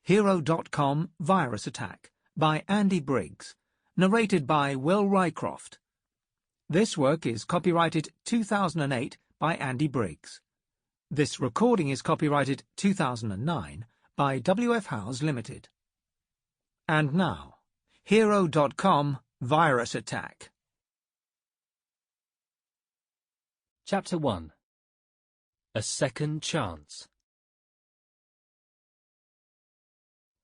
Hero.com Virus Attack by Andy Briggs, narrated by Will Rycroft. This work is copyrighted 2008 by Andy Briggs. This recording is copyrighted 2009 by W.F. Howes Limited. And now, Hero.com Virus Attack. Chapter 1. A Second Chance.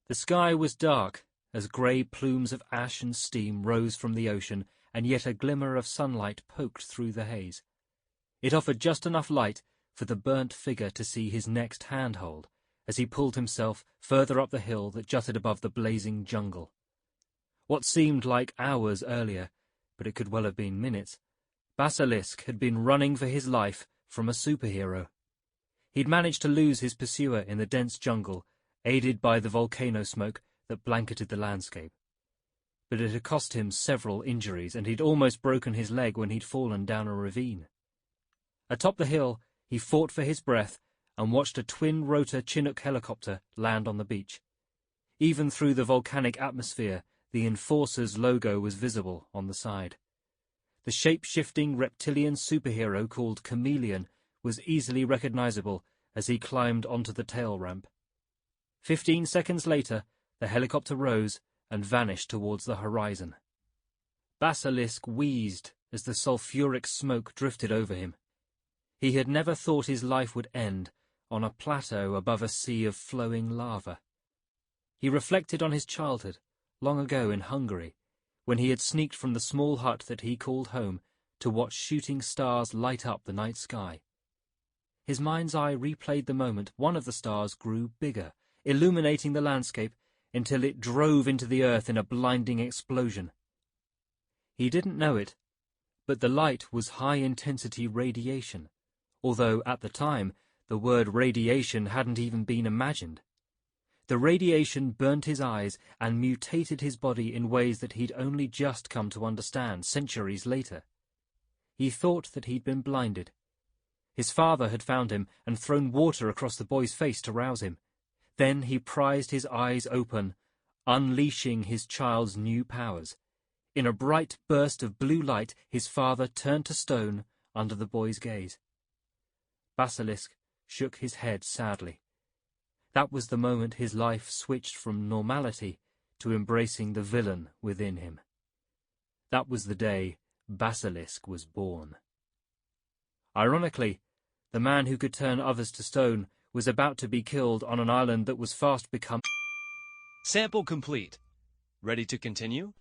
The sky was dark as grey plumes of ash and steam rose from the ocean, and yet a glimmer of sunlight poked through the haze. It offered just enough light for the burnt figure to see his next handhold as he pulled himself further up the hill that jutted above the blazing jungle. What seemed like hours earlier, but it could well have been minutes, Basilisk had been running for his life from a superhero. He'd managed to lose his pursuer in the dense jungle, aided by the volcano smoke that blanketed the landscape. But it had cost him several injuries, and he'd almost broken his leg when he'd fallen down a ravine. Atop the hill, he fought for his breath and watched a twin-rotor Chinook helicopter land on the beach. Even through the volcanic atmosphere, the Enforcer's logo was visible on the side. The shape-shifting reptilian superhero called Chameleon was easily recognizable as he climbed onto the tail ramp. 15 seconds later, the helicopter rose and vanished towards the horizon. Basilisk wheezed as the sulphuric smoke drifted over him. He had never thought his life would end on a plateau above a sea of flowing lava. He reflected on his childhood, long ago in Hungary, when he had sneaked from the small hut that he called home to watch shooting stars light up the night sky. His mind's eye replayed the moment one of the stars grew bigger, illuminating the landscape until it drove into the earth in a blinding explosion. He didn't know it, but the light was high-intensity radiation, although at the time the word radiation hadn't even been imagined. The radiation burnt his eyes and mutated his body in ways that he'd only just come to understand centuries later. He thought that he'd been blinded. His father had found him and thrown water across the boy's face to rouse him. Then he prized his eyes open, unleashing his child's new powers. In a bright burst of blue light, his father turned to stone under the boy's gaze. Basilisk shook his head sadly. That was the moment his life switched from normality to embracing the villain within him. That was the day Basilisk was born. Ironically, the man who could turn others to stone was about to be killed on an island that was fast becoming... Sample complete. Ready to continue?